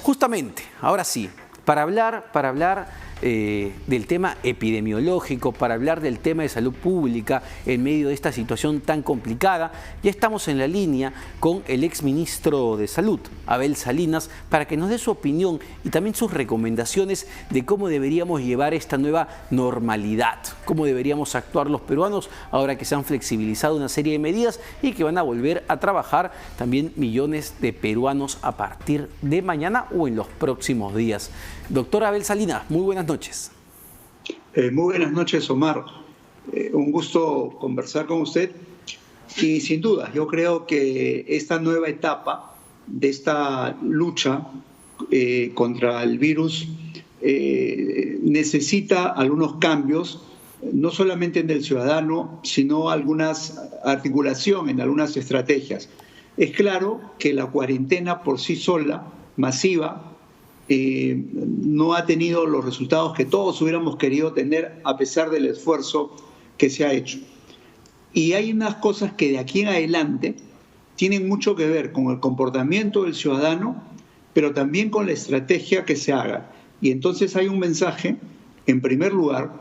Justamente, ahora sí, para hablar del tema epidemiológico, para hablar del tema de salud pública en medio de esta situación tan complicada, ya estamos en la línea con el exministro de Salud, Abel Salinas, para que nos dé su opinión y también sus recomendaciones de cómo deberíamos llevar esta nueva normalidad, cómo deberíamos actuar los peruanos ahora que se han flexibilizado una serie de medidas y que van a volver a trabajar también millones de peruanos a partir de mañana o en los próximos días. Doctor Abel Salinas, muy buenas noches. Muy buenas noches, Omar. Un gusto conversar con usted. Y sin duda, yo creo que esta nueva etapa de esta lucha contra el virus necesita algunos cambios, no solamente en el ciudadano, sino algunas articulación en algunas estrategias. Es claro que la cuarentena por sí sola, masiva, no ha tenido los resultados que todos hubiéramos querido tener a pesar del esfuerzo que se ha hecho. Y hay unas cosas que de aquí en adelante tienen mucho que ver con el comportamiento del ciudadano, pero también con la estrategia que se haga. Y entonces hay un mensaje, en primer lugar,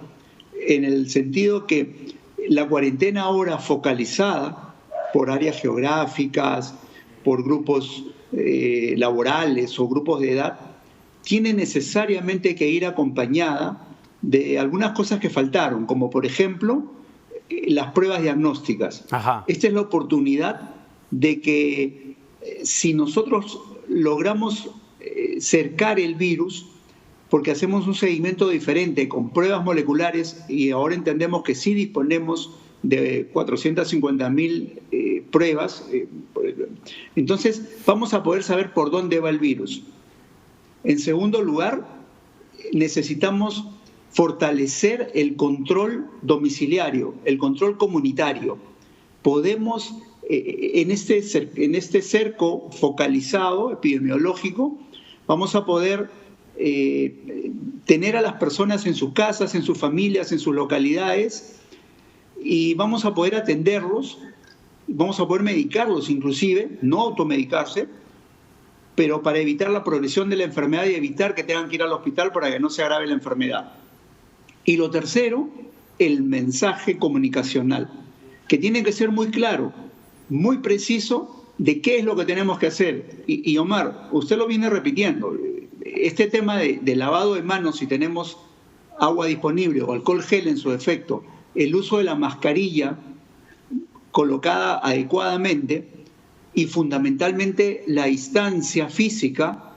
en el sentido que la cuarentena ahora focalizada por áreas geográficas, por grupos laborales o grupos de edad, tiene necesariamente que ir acompañada de algunas cosas que faltaron, como por ejemplo las pruebas diagnósticas. Ajá. Esta es la oportunidad de que si nosotros logramos cercar el virus, porque hacemos un seguimiento diferente con pruebas moleculares y ahora entendemos que sí disponemos de 450.000 pruebas, entonces vamos a poder saber por dónde va el virus. En segundo lugar, necesitamos fortalecer el control domiciliario, el control comunitario. Podemos, en este cerco focalizado epidemiológico, vamos a poder tener a las personas en sus casas, en sus familias, en sus localidades, y vamos a poder atenderlos, vamos a poder medicarlos inclusive, no automedicarse, pero para evitar la progresión de la enfermedad y evitar que tengan que ir al hospital para que no se agrave la enfermedad. Y lo tercero, el mensaje comunicacional, que tiene que ser muy claro, muy preciso de qué es lo que tenemos que hacer. Y Omar, usted lo viene repitiendo, este tema de lavado de manos, si tenemos agua disponible o alcohol gel en su defecto, el uso de la mascarilla colocada adecuadamente, y fundamentalmente la distancia física,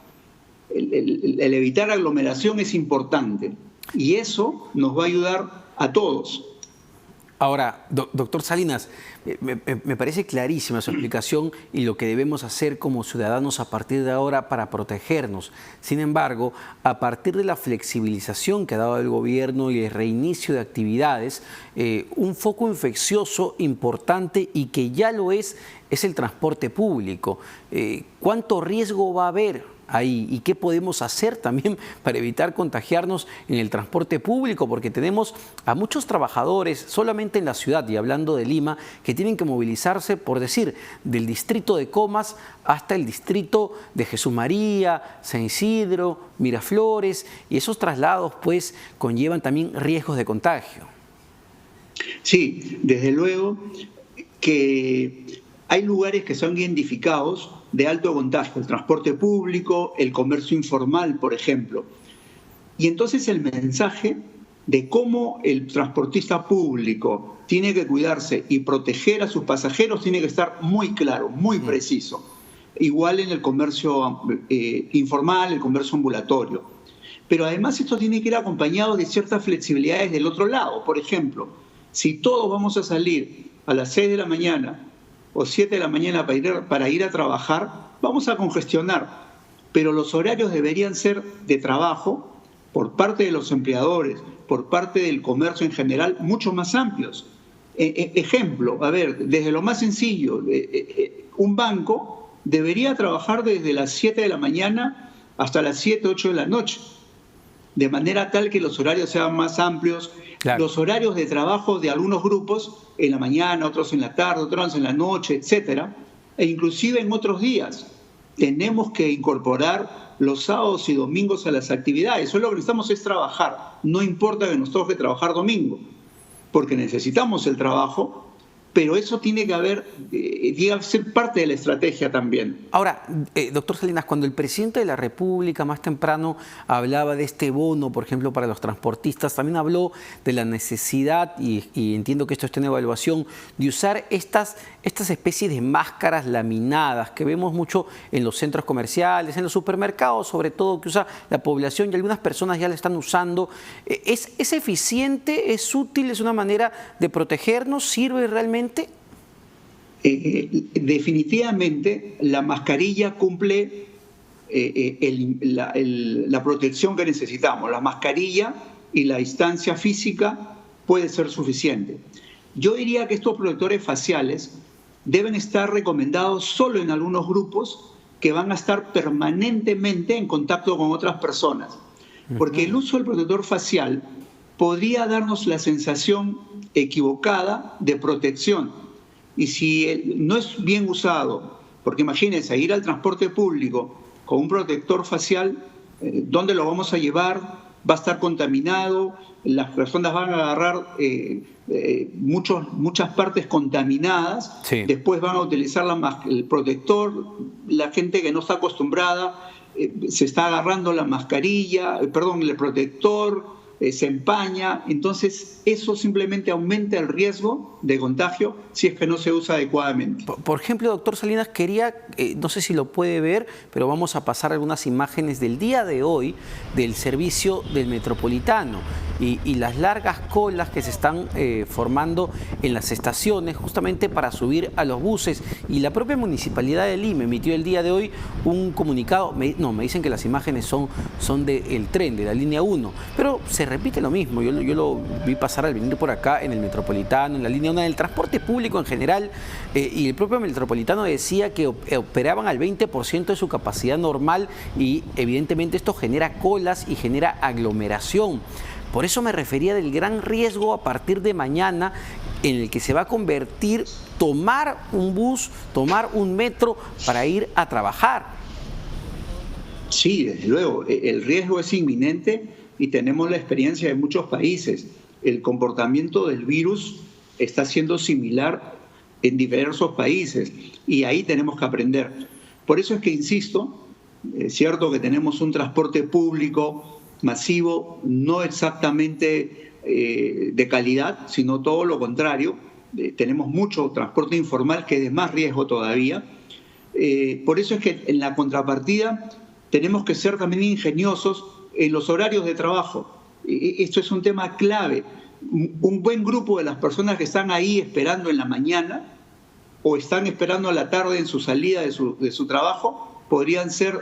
el evitar aglomeración es importante. Y eso nos va a ayudar a todos. Ahora, doctor Salinas, me parece clarísima su explicación y lo que debemos hacer como ciudadanos a partir de ahora para protegernos. Sin embargo, a partir de la flexibilización que ha dado el gobierno y el reinicio de actividades, un foco infeccioso importante y que ya lo es el transporte público. ¿Cuánto riesgo va a haber ahí y qué podemos hacer también para evitar contagiarnos en el transporte público? Porque tenemos a muchos trabajadores solamente en la ciudad, y hablando de Lima, que tienen que movilizarse, por decir, del distrito de Comas hasta el distrito de Jesús María, San Isidro, Miraflores, y esos traslados pues conllevan también riesgos de contagio. Sí, desde luego que hay lugares que son identificados de alto contagio, el transporte público, el comercio informal, por ejemplo. Y entonces el mensaje de cómo el transportista público tiene que cuidarse y proteger a sus pasajeros tiene que estar muy claro, muy preciso. Igual en el comercio informal, el comercio ambulatorio. Pero además esto tiene que ir acompañado de ciertas flexibilidades del otro lado. Por ejemplo, si todos vamos a salir a las 6 de la mañana o 7 de la mañana para ir a trabajar, vamos a congestionar. Pero los horarios deberían ser de trabajo por parte de los empleadores, por parte del comercio en general, mucho más amplios. Ejemplo, a ver, desde lo más sencillo, un banco debería trabajar desde las 7 de la mañana hasta las 7, 8 de la noche, de manera tal que los horarios sean más amplios. Claro. Los horarios de trabajo de algunos grupos en la mañana, otros en la tarde, otros en la noche, etcétera, e inclusive en otros días. tenemos que incorporar los sábados y domingos a las actividades. Eso es lo que necesitamos es trabajar. No importa que nos toque trabajar domingo, porque necesitamos el trabajo, pero eso tiene que ser parte de la estrategia también. Ahora, doctor Salinas, cuando el presidente de la República más temprano hablaba de este bono, por ejemplo, para los transportistas, también habló de la necesidad, y entiendo que esto está en evaluación, de usar estas especies de máscaras laminadas que vemos mucho en los centros comerciales, en los supermercados, sobre todo, que usa la población y algunas personas ya la están usando. ¿Es eficiente, es útil, es una manera de protegernos? ¿Sirve realmente? Definitivamente la mascarilla cumple la protección que necesitamos. La mascarilla y la distancia física puede ser suficiente. Yo diría que estos protectores faciales deben estar recomendados solo en algunos grupos que van a estar permanentemente en contacto con otras personas, porque el uso del protector facial podría darnos la sensación equivocada de protección. Y si no es bien usado, porque imagínense, ir al transporte público con un protector facial, ¿dónde lo vamos a llevar? Va a estar contaminado, las personas van a agarrar muchas partes contaminadas, sí. Después van a utilizar el protector, la gente que no está acostumbrada se está agarrando la mascarilla, el protector, se empaña, entonces eso simplemente aumenta el riesgo de contagio si es que no se usa adecuadamente. Por ejemplo, doctor Salinas, quería, no sé si lo puede ver, pero vamos a pasar algunas imágenes del día de hoy del servicio del Metropolitano y las largas colas que se están formando en las estaciones justamente para subir a los buses, y la propia Municipalidad de Lima emitió el día de hoy un comunicado, me dicen que las imágenes son del tren, de la línea 1, pero se repite lo mismo. Yo lo vi pasar al venir por acá en el Metropolitano, en la línea 1, en el transporte público en general, y el propio Metropolitano decía que operaban al 20% de su capacidad normal y evidentemente esto genera colas y genera aglomeración. Por eso me refería del gran riesgo a partir de mañana en el que se va a convertir tomar un bus, tomar un metro para ir a trabajar. Sí, desde luego, el riesgo es inminente y tenemos la experiencia de muchos países. El comportamiento del virus está siendo similar en diversos países y ahí tenemos que aprender. Por eso es que insisto, es cierto que tenemos un transporte público masivo, no exactamente de calidad, sino todo lo contrario. Tenemos mucho transporte informal que es de más riesgo todavía. Por eso es que en la contrapartida tenemos que ser también ingeniosos en los horarios de trabajo. Esto es un tema clave. Un buen grupo de las personas que están ahí esperando en la mañana o están esperando a la tarde en su salida de su trabajo podrían ser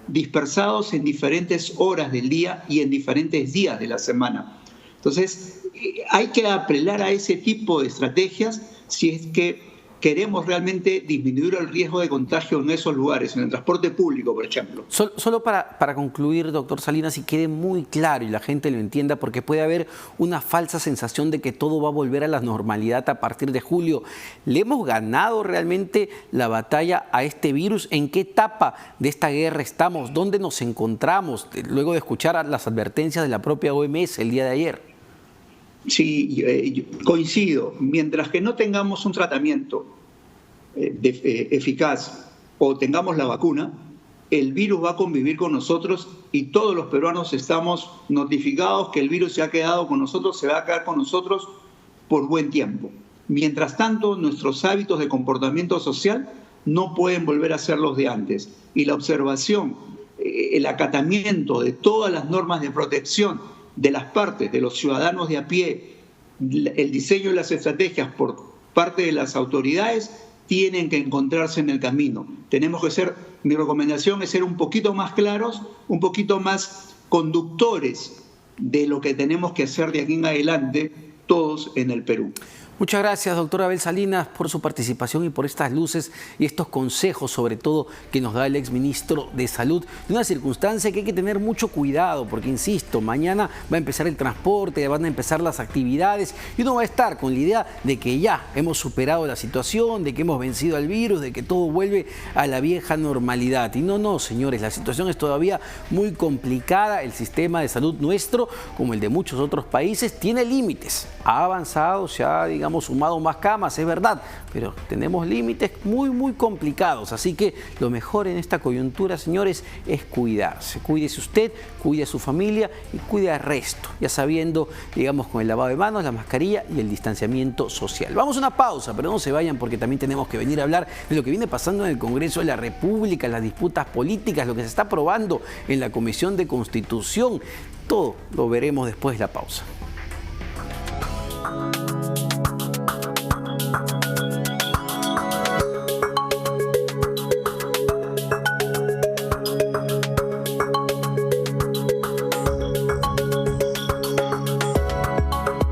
dispersados en diferentes horas del día y en diferentes días de la semana. Entonces, hay que apelar a ese tipo de estrategias si es que queremos realmente disminuir el riesgo de contagio en esos lugares, en el transporte público, por ejemplo. Solo para concluir, doctor Salinas, y quede muy claro y la gente lo entienda, porque puede haber una falsa sensación de que todo va a volver a la normalidad a partir de julio. ¿Le hemos ganado realmente la batalla a este virus? ¿En qué etapa de esta guerra estamos? ¿Dónde nos encontramos? Luego de escuchar las advertencias de la propia OMS el día de ayer. Sí, coincido. Mientras que no tengamos un tratamiento eficaz o tengamos la vacuna, el virus va a convivir con nosotros y todos los peruanos estamos notificados que el virus se ha quedado con nosotros, se va a quedar con nosotros por buen tiempo. Mientras tanto, nuestros hábitos de comportamiento social no pueden volver a ser los de antes. Y la observación, el acatamiento de todas las normas de protección de las partes, de los ciudadanos de a pie, el diseño de las estrategias por parte de las autoridades tienen que encontrarse en el camino. Mi recomendación es ser un poquito más claros, un poquito más conductores de lo que tenemos que hacer de aquí en adelante todos en el Perú. Muchas gracias, doctor Abel Salinas, por su participación y por estas luces y estos consejos, sobre todo, que nos da el exministro de Salud. De una circunstancia que hay que tener mucho cuidado, porque, insisto, mañana va a empezar el transporte, van a empezar las actividades y uno va a estar con la idea de que ya hemos superado la situación, de que hemos vencido al virus, de que todo vuelve a la vieja normalidad. Y no, señores, la situación es todavía muy complicada. El sistema de salud nuestro, como el de muchos otros países, tiene límites. Ha avanzado, se ha, digamos, sumado más camas, es verdad, pero tenemos límites muy complicados, así que lo mejor en esta coyuntura, señores, es cuidarse. Cuídese usted, cuide a su familia y cuide al resto, ya sabiendo, digamos, con el lavado de manos, la mascarilla y el distanciamiento social. Vamos a una pausa, pero no se vayan porque también tenemos que venir a hablar de lo que viene pasando en el Congreso de la República, las disputas políticas, lo que se está aprobando en la Comisión de Constitución. Todo lo veremos después de la pausa.